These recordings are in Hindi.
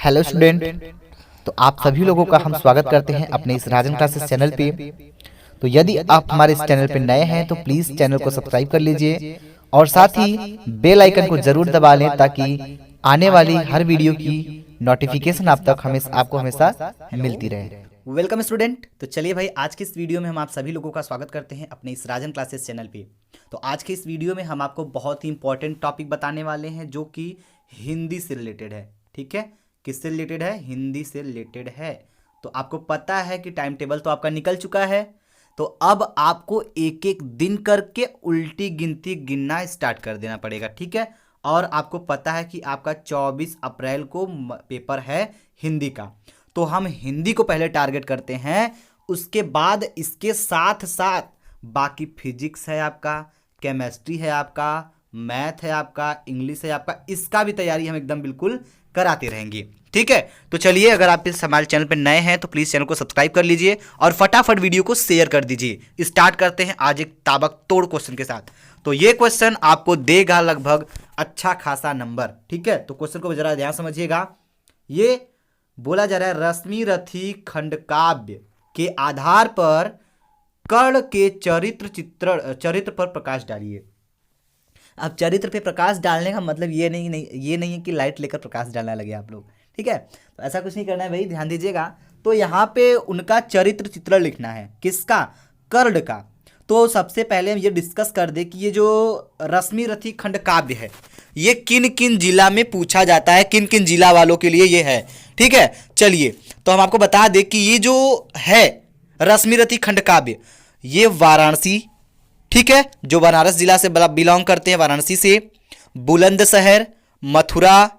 Hello student. तो आप सभी लोगों का हम स्वागत करते हैं अपने इस राजन क्लासेस चैनल पे। तो यदि आप हमारे इस चैनल पे नए हैं तो प्लीज़ चैनल को सब्सक्राइब कर लीजिए और साथ ही बेल आइकन को ज़रूर दबा लें ताकि आने वाली हर वीडियो की नोटिफिकेशन आपको हमेशा मिलती रहे। Welcome student. तो चलिए भाई, आज के इस वीडियो में हम आप सभी लोगों का स्वागत करते हैं अपने इस राजन क्लासेस चैनल पे। तो आज के इस वीडियो में हम आपको बहुत ही इंपॉर्टेंट टॉपिक बताने वाले हैं जो कि हिंदी से रिलेटेड है। ठीक है, किससे रिलेटेड है? हिंदी से रिलेटेड है। तो आपको पता है कि टाइम टेबल तो आपका निकल चुका है, तो अब आपको एक एक दिन करके उल्टी गिनती गिनना स्टार्ट कर देना पड़ेगा। ठीक है, और आपको पता है कि आपका 24 अप्रैल को पेपर है हिंदी का। तो हम हिंदी को पहले टारगेट करते हैं, उसके बाद इसके साथ साथ बाकी फिजिक्स है आपका, केमिस्ट्री है आपका, मैथ है आपका, इंग्लिश है आपका, इसका भी तैयारी हम एकदम बिल्कुल कराते रहेंगे। ठीक है, तो चलिए, अगर आप इस हमारे चैनल पर नए हैं तो प्लीज़ चैनल को सब्सक्राइब कर लीजिए और फटाफट वीडियो को शेयर कर दीजिए। स्टार्ट करते हैं आज एक ताबकतोड़ क्वेश्चन के साथ। तो ये क्वेश्चन आपको देगा लगभग अच्छा खासा नंबर। ठीक है, तो क्वेश्चन को जरा ध्यान समझिएगा। ये बोला जा रहा है, रश्मि रथी खंडकाव्य के आधार पर कर्ण के चरित्र पर प्रकाश डालिए। अब चरित्र पे प्रकाश डालने का मतलब ये नहीं है कि लाइट लेकर प्रकाश डालने लगे आप लोग। ठीक है, तो ऐसा कुछ नहीं करना है भाई, ध्यान दीजिएगा। तो यहाँ पे उनका चरित्र चित्रण लिखना है, किसका? कर्ण का। तो सबसे पहले हम ये डिस्कस कर दे कि ये जो रश्मि रथी खंडकाव्य है ये किन किन जिला में पूछा जाता है, किन किन जिला वालों के लिए ये है। ठीक है, चलिए, तो हम आपको बता दें कि ये जो है रश्मि रथी खंडकाव्य ये वाराणसी, ठीक है, जो बनारस जिला से बिलोंग करते हैं, वाराणसी से, बुलंदशहर, मथुरा,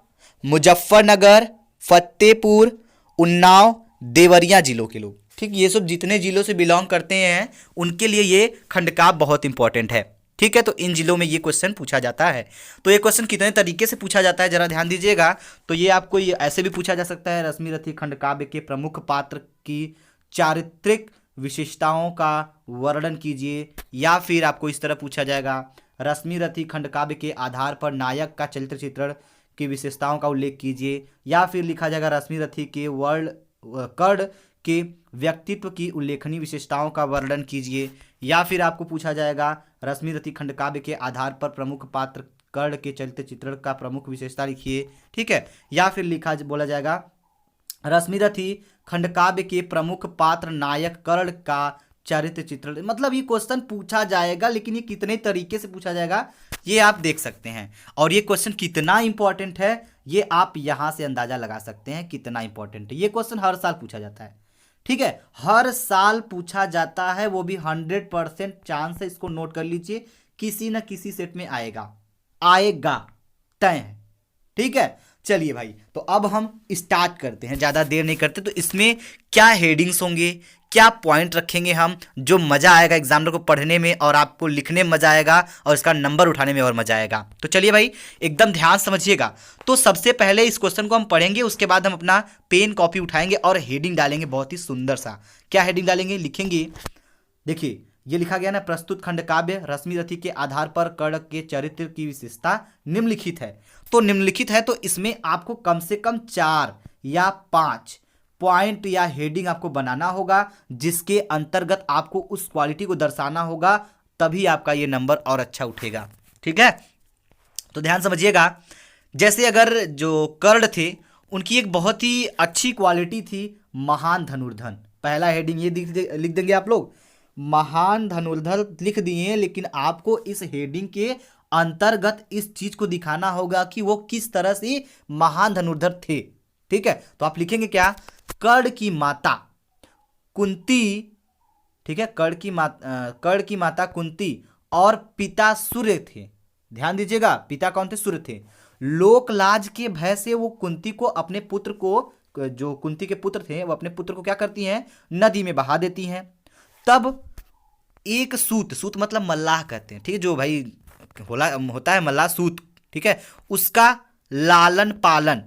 मुजफ्फरनगर, फतेहपुर, उन्नाव, देवरिया जिलों के लोग। ठीक, ये सब जितने जिलों से बिलोंग करते हैं उनके लिए ये खंडकाव्य बहुत इंपॉर्टेंट है। ठीक है, तो इन जिलों में ये क्वेश्चन पूछा जाता है। तो ये क्वेश्चन कितने तरीके से पूछा जाता है जरा ध्यान दीजिएगा। तो ये आपको ये ऐसे भी पूछा जा सकता है, रश्मि रथी खंडकाव्य के प्रमुख पात्र की चारित्रिक विशेषताओं का वर्णन कीजिए, या फिर आपको इस तरह पूछा जाएगा, रश्मि रथी खंडकाव्य के आधार पर नायक का चरित्र चित्रण की विशेषताओं का उल्लेख कीजिए, या फिर लिखा जाएगा रश्मि रथी के कर्ण के व्यक्तित्व की उल्लेखनीय विशेषताओं का वर्णन कीजिए, या फिर आपको पूछा जाएगा रश्मि रथी खंडकाव्य के आधार पर प्रमुख पात्र कर्ण के चरित्र चित्रण का प्रमुख विशेषता लिखिए। ठीक है, या फिर बोला जाएगा रश्मि रथी खंडकाव्य के प्रमुख पात्र नायक कर्ण का चरित्र चित्रण। मतलब ये क्वेश्चन पूछा जाएगा, लेकिन ये कितने तरीके से पूछा जाएगा ये आप देख सकते हैं। और ये क्वेश्चन कितना इंपॉर्टेंट है ये आप यहां से अंदाजा लगा सकते हैं कितना इंपॉर्टेंट है। ये क्वेश्चन हर साल पूछा जाता है। ठीक है, हर साल पूछा जाता है, वो भी 100% चांस है, इसको नोट कर लीजिए, किसी ना किसी सेट में आएगा तय है। ठीक है, चलिए भाई, तो अब हम स्टार्ट करते हैं, ज़्यादा देर नहीं करते। तो इसमें क्या हेडिंग्स होंगे, क्या पॉइंट रखेंगे हम, जो मज़ा आएगा एग्जामिनर को पढ़ने में और आपको लिखने में मज़ा आएगा और इसका नंबर उठाने में और मज़ा आएगा। तो चलिए भाई, एकदम ध्यान समझिएगा। तो सबसे पहले इस क्वेश्चन को हम पढ़ेंगे, उसके बाद हम अपना पेन कॉपी उठाएंगे और हेडिंग डालेंगे बहुत ही सुंदर सा। क्या हेडिंग डालेंगे, लिखेंगे, देखिए ये लिखा गया ना, प्रस्तुत खंडकाव्य रश्मि रथी के आधार पर कर्ण के चरित्र की विशेषता निम्नलिखित है। तो निम्नलिखित है, तो इसमें आपको कम से कम 4 या 5 पॉइंट या हेडिंग आपको बनाना होगा, जिसके अंतर्गत आपको उस क्वालिटी को दर्शाना होगा, तभी आपका ये नंबर और अच्छा उठेगा। ठीक है, तो ध्यान समझिएगा। जैसे अगर जो कर्ण थे उनकी एक बहुत ही अच्छी क्वालिटी थी, महान धनुर्धर। पहला हेडिंग ये लिख देंगे आप लोग, महान धनुर्धर लिख दिए, लेकिन आपको इस हेडिंग के अंतर्गत इस चीज को दिखाना होगा कि वो किस तरह से महान धनुर्धर थे। ठीक है, तो आप लिखेंगे क्या, कर्ण की माता कुंती, ठीक है, कर्ण की माता कुंती और पिता सूर्य थे। ध्यान दीजिएगा, पिता कौन थे? सूर्य थे। लोकलाज के भय से वो कुंती को अपने पुत्र को, जो कुंती के पुत्र थे, वो अपने पुत्र को क्या करती हैं, नदी में बहा देती हैं। तब एक सूत मतलब मल्लाह कहते हैं, ठीक है, जो भाई होता है मल्लाह सूत, ठीक है, उसका लालन पालन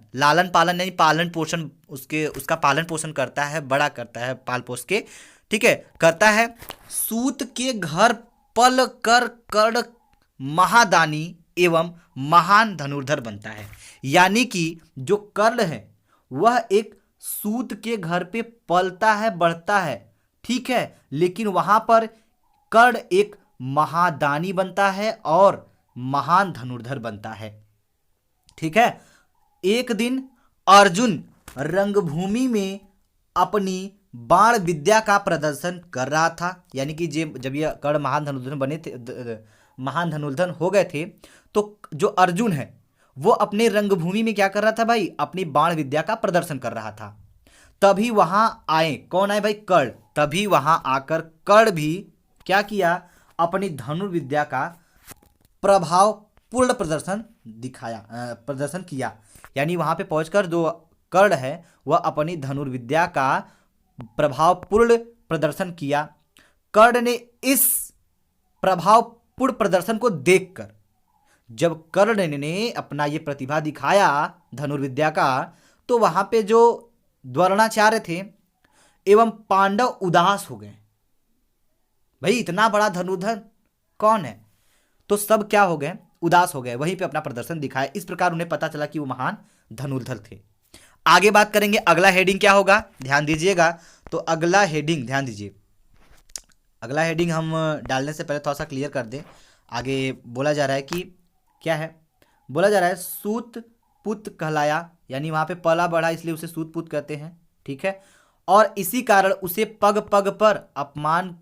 यानी पालन पोषण, उसका पालन पोषण करता है, बड़ा करता है, पाल पोष के, ठीक है, करता है। सूत के घर पल कर कर्ण महादानी एवं महान धनुर्धर बनता है। यानी कि जो कर्ण है वह एक सूत के घर पे पलता है, बढ़ता है, ठीक है, लेकिन वहां पर कर्ण एक महादानी बनता है और महान धनुर्धर बनता है, ठीक है। एक दिन अर्जुन रंगभूमि में अपनी बाण विद्या का प्रदर्शन कर रहा था, यानी कि जब ये कर्ण महान धनुर्धर बने थे, महान धनुर्धर हो गए थे, तो जो अर्जुन है वो अपने रंगभूमि में क्या कर रहा था भाई, अपनी बाण विद्या का प्रदर्शन कर रहा था। तभी वहां आए, कौन आए भाई, कर्ण। तभी वहां आकर कर्ण भी क्या किया, अपनी धनुर्विद्या का प्रभावपूर्ण प्रदर्शन किया, यानी वहां पे पहुंचकर जो कर्ण है वह अपनी धनुर्विद्या का प्रभावपूर्ण प्रदर्शन किया। कर्ण ने इस प्रभावपूर्ण प्रदर्शन को देखकर, जब कर्ण ने अपना ये प्रतिभा दिखाया धनुर्विद्या का, तो वहां पे जो द्रोणाचार्य थे एवं पांडव उदास हो गए। भाई इतना बड़ा धनुर्धर कौन है, तो सब क्या हो गए, उदास हो गए, वहीं पे अपना प्रदर्शन दिखाया। इस प्रकार उन्हें पता चला कि वो महान धनुर्धर थे। आगे बात करेंगे, अगला हेडिंग क्या होगा, ध्यान दीजिएगा। तो अगला हेडिंग ध्यान दीजिए, अगला हेडिंग हम डालने से पहले थोड़ा सा क्लियर कर दें। आगे बोला जा रहा है कि क्या है, बोला जा रहा है सूत पुत्र कहलाया, यानी वहां पे पला बढ़ा इसलिए उसे सूत पुत्र कहते हैं, ठीक है। और इसी कारण उसे पग पग पर अपमान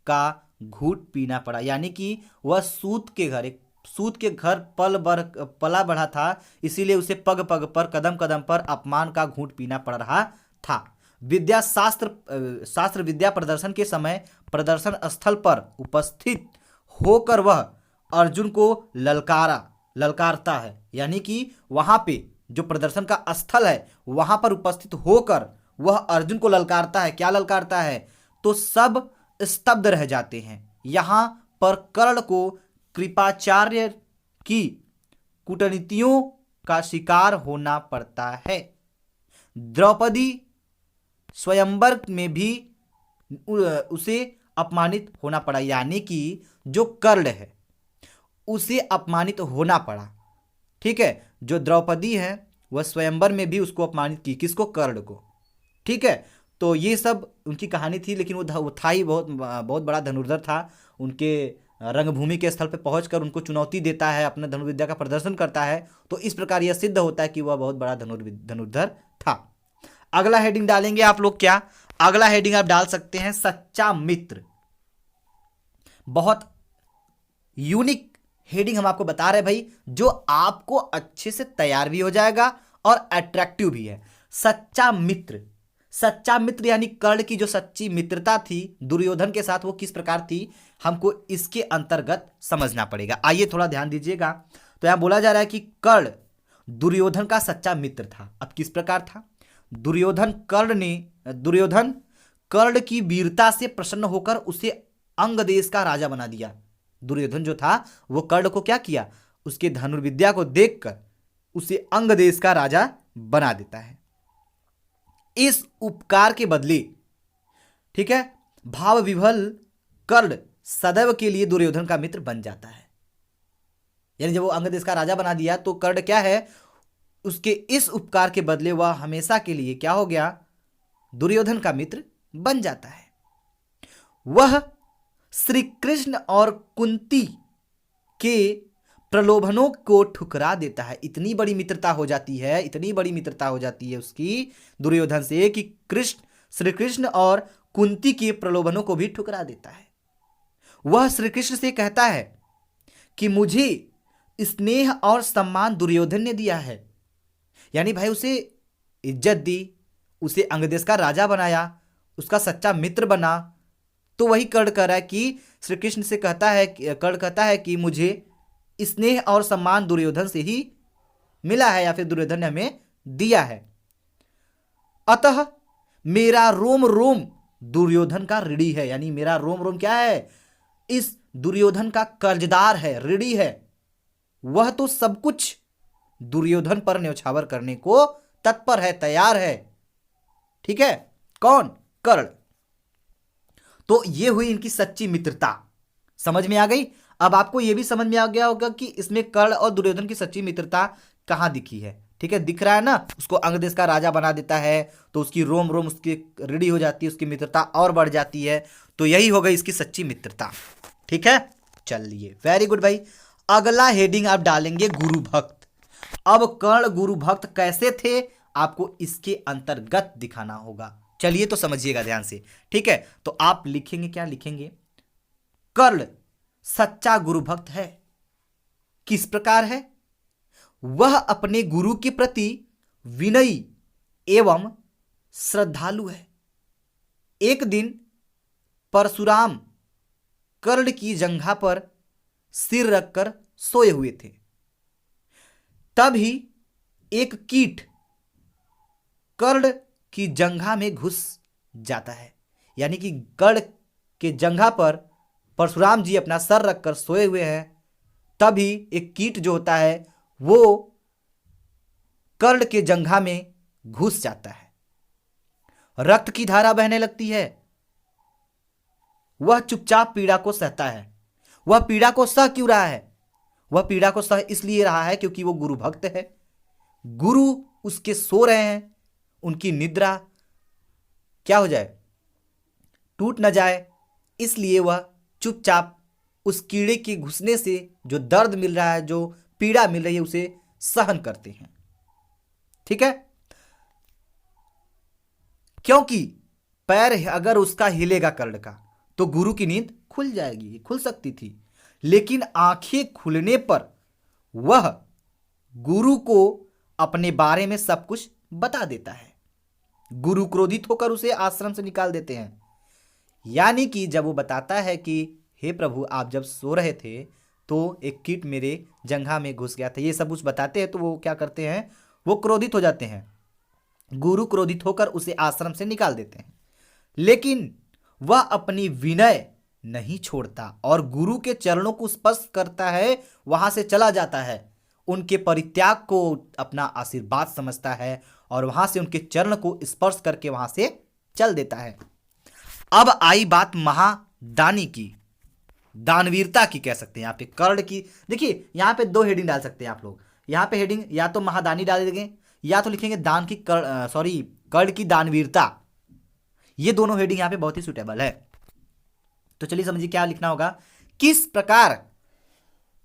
का घूंट पीना पड़ा, यानी कि वह सूत के घर पला बढ़ा था, इसीलिए उसे पग पग पर, कदम कदम पर अपमान का घूंट पीना पड़ रहा था। शास्त्र विद्या प्रदर्शन के समय प्रदर्शन स्थल पर उपस्थित होकर वह अर्जुन को ललकारता है, यानी कि वहां पे जो प्रदर्शन का स्थल है वहां पर उपस्थित होकर वह अर्जुन को ललकारता है। क्या ललकारता है, तो सब स्तब्ध रह जाते हैं। यहां पर कर्ण को कृपाचार्य की कूटनीतियों का शिकार होना पड़ता है। द्रौपदी स्वयंवर में भी उसे अपमानित होना पड़ा, यानी कि जो कर्ण है उसे अपमानित होना पड़ा, ठीक है। जो द्रौपदी है वह स्वयंवर में भी उसको अपमानित की, किसको, कर्ण को, ठीक है। तो ये सब उनकी कहानी थी, लेकिन वो था ही बहुत बड़ा धनुर्धर था। उनके रंगभूमि के स्थल पर पहुंचकर उनको चुनौती देता है, अपने धनुर्विद्या का प्रदर्शन करता है, तो इस प्रकार यह सिद्ध होता है कि वह बहुत बड़ा धनुर्धर था। अगला हेडिंग डालेंगे आप लोग, क्या अगला हेडिंग आप डाल सकते हैं, सच्चा मित्र। बहुत यूनिक हेडिंग हम आपको बता रहे हैं भाई, जो आपको अच्छे से तैयार भी हो जाएगा और अट्रैक्टिव भी है। सच्चा मित्र, सच्चा मित्र यानी कर्ण की जो सच्ची मित्रता थी दुर्योधन के साथ, वो किस प्रकार थी, हमको इसके अंतर्गत समझना पड़ेगा। आइए थोड़ा ध्यान दीजिएगा। तो यहां बोला जा रहा है कि कर्ण दुर्योधन का सच्चा मित्र था। अब किस प्रकार था, दुर्योधन कर्ण की वीरता से प्रसन्न होकर उसे अंग देश का राजा बना दिया। दुर्योधन जो था वो कर्ण को क्या किया, उसके धनुर्विद्या को देखकर उसे अंग देश का राजा बना देता है। इस उपकार के बदले, ठीक है, भाव विभल कर्ण सदैव के लिए दुर्योधन का मित्र बन जाता है। यानी जब वो अंग देश का राजा बना दिया तो कर्ण क्या है, उसके इस उपकार के बदले वह हमेशा के लिए क्या हो गया, दुर्योधन का मित्र बन जाता है। वह श्री कृष्ण और कुंती के प्रलोभनों को ठुकरा देता है। इतनी बड़ी मित्रता हो जाती है उसकी दुर्योधन से कि श्री कृष्ण और कुंती के प्रलोभनों को भी ठुकरा देता है। वह श्री कृष्ण से कहता है कि मुझे स्नेह और सम्मान दुर्योधन ने दिया है, यानी भाई उसे इज्जत दी, उसे अंगदेश का राजा बनाया, उसका सच्चा मित्र बना। तो वही कर्ण कह रहा है कि श्री कृष्ण से कर्ण कहता है कि मुझे स्नेह और सम्मान दुर्योधन से ही मिला है, या फिर दुर्योधन ने हमें दिया है। अतः मेरा रोम रोम दुर्योधन का ऋणी है, यानी मेरा रोम रोम क्या है, इस दुर्योधन का कर्जदार है, ऋणी है। वह तो सब कुछ दुर्योधन पर न्यौछावर करने को तत्पर है, तैयार है, ठीक है, कौन, कर्ण। तो ये हुई इनकी सच्ची मित्रता, समझ में आ गई। अब आपको यह भी समझ में आ गया होगा कि इसमें कर्ण और दुर्योधन की सच्ची मित्रता कहां दिखी है, ठीक है, दिख रहा है ना, उसको अंग देश का राजा बना देता है, तो उसकी रोम रोम उसकी रेडी हो जाती है, उसकी मित्रता और बढ़ जाती है। तो यही हो गई इसकी सच्ची मित्रता। ठीक है, चलिए वेरी गुड भाई। अगला हेडिंग आप डालेंगे गुरु भक्त। अब कर्ण गुरु भक्त कैसे थे आपको इसके अंतर्गत दिखाना होगा। चलिए तो समझिएगा ध्यान से। ठीक है, तो आप लिखेंगे, क्या लिखेंगे, कर्ण सच्चा गुरु भक्त है। किस प्रकार है, वह अपने गुरु के प्रति विनयी एवं श्रद्धालु है। एक दिन परशुराम कर्ण की जंघा पर सिर रखकर सोए हुए थे। तभी एक कीट कर्ण की जंघा में घुस जाता है। यानी कि कर्ण के जंघा पर परशुराम जी अपना सर रखकर सोए हुए हैं, तभी एक कीट जो होता है वो कर्ण के जंघा में घुस जाता है। रक्त की धारा बहने लगती है। वह चुपचाप पीड़ा को सहता है। वह पीड़ा को सह क्यों रहा है, वह पीड़ा को सह इसलिए रहा है क्योंकि वो गुरु भक्त है। गुरु उसके सो रहे हैं, उनकी निद्रा क्या हो जाए, टूट न जाए, इसलिए वह चुपचाप उस कीड़े के घुसने से जो दर्द मिल रहा है, जो पीड़ा मिल रही है, उसे सहन करते हैं। ठीक है, क्योंकि पैर अगर उसका हिलेगा कर्ण का तो गुरु की नींद खुल जाएगी, खुल सकती थी, लेकिन आंखें खुलने पर वह गुरु को अपने बारे में सब कुछ बता देता है। गुरु क्रोधित होकर उसे आश्रम से निकाल देते हैं। यानी कि जब वो बताता है कि हे प्रभु, आप जब सो रहे थे तो एक कीट मेरे जंघा में घुस गया था, ये सब कुछ बताते हैं, तो वो क्या करते हैं, वो क्रोधित हो जाते हैं। गुरु क्रोधित होकर उसे आश्रम से निकाल देते हैं, लेकिन वह अपनी विनय नहीं छोड़ता और गुरु के चरणों को स्पर्श करता है, वहां से चला जाता है, उनके परित्याग को अपना आशीर्वाद समझता है और वहां से उनके चरण को स्पर्श करके वहां से चल देता है। अब आई बात महादानी की, दानवीरता की कह सकते हैं यहाँ पे, कर्ण की। देखिए यहाँ पे दो हेडिंग डाल सकते हैं आप लोग। यहाँ पे हेडिंग या तो महादानी डाल देंगे या तो लिखेंगे दान की कर्ण की दानवीरता। ये दोनों हेडिंग यहाँ पे बहुत ही सुटेबल है। तो चलिए समझिए क्या लिखना होगा, किस प्रकार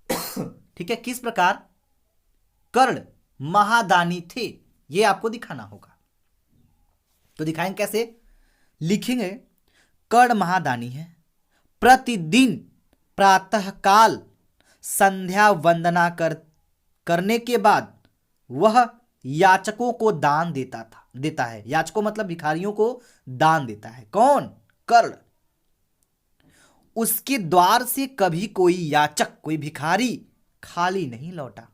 ठीक है, किस प्रकार कर्ण महादानी थे, ये आपको दिखाना होगा। तो दिखाएंगे कैसे, लिखेंगे कर्ण महादानी है, प्रतिदिन प्रातःकाल संध्या वंदना करने के बाद वह याचकों को दान देता है। याचकों मतलब भिखारियों को दान देता है। कौन, कर्ण। उसके द्वार से कभी कोई याचक, कोई भिखारी खाली नहीं लौटा।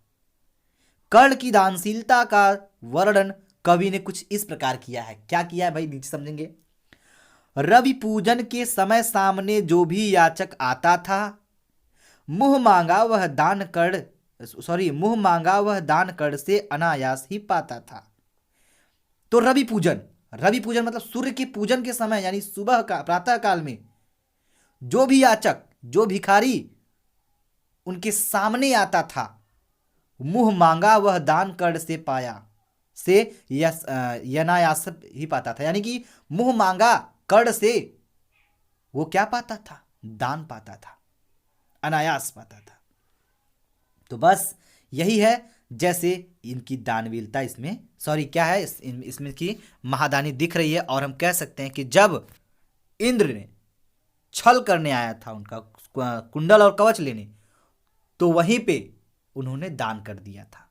कर्ण की दानशीलता का वर्णन कवि ने कुछ इस प्रकार किया है। क्या किया है भाई, नीचे समझेंगे। रवि पूजन के समय सामने जो भी याचक आता था, मुंह मांगा वह दान कर्ण से अनायास ही पाता था। तो रवि पूजन मतलब सूर्य के पूजन के समय, यानी सुबह का प्रातः काल में जो भी याचक, जो भिखारी उनके सामने आता था, मुंह मांगा वह दान कर्ण से पाया से अनायास ही पाता था। यानी कि मुंह मांगा कर्ण से वो क्या पाता था, दान पाता था, अनायास पाता था। तो बस यही है, जैसे इनकी दानवीरता इसमें क्या है, इसमें की महादानी दिख रही है। और हम कह सकते हैं कि जब इंद्र ने छल करने आया था उनका कुंडल और कवच लेने, तो वहीं पे उन्होंने दान कर दिया था।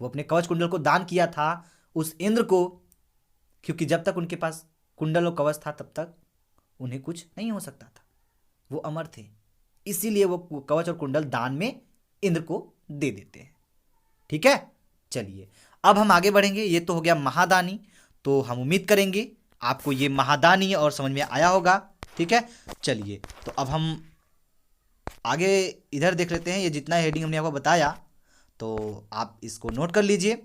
वो अपने कवच कुंडल को दान किया था उस इंद्र को, क्योंकि जब तक उनके पास कुंडल और कवच था तब तक उन्हें कुछ नहीं हो सकता था, वो अमर थे, इसीलिए वो कवच और कुंडल दान में इंद्र को दे देते हैं। ठीक है, चलिए अब हम आगे बढ़ेंगे। ये तो हो गया महादानी। तो हम उम्मीद करेंगे आपको ये महादानी और समझ में आया होगा। ठीक है, चलिए तो अब हम आगे इधर देख लेते हैं। ये जितना हेडिंग हमने आपको बताया तो आप इसको नोट कर लीजिए।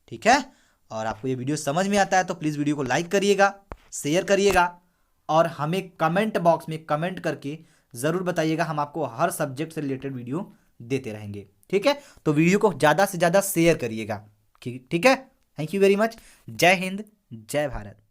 ठीक है, और आपको ये वीडियो समझ में आता है तो प्लीज़ वीडियो को लाइक करिएगा, शेयर करिएगा और हमें कमेंट बॉक्स में कमेंट करके ज़रूर बताइएगा। हम आपको हर सब्जेक्ट से रिलेटेड वीडियो देते रहेंगे। ठीक है, तो वीडियो को ज़्यादा से ज़्यादा शेयर करिएगा। ठीक है। Thank you very much. जय हिंद, जय भारत।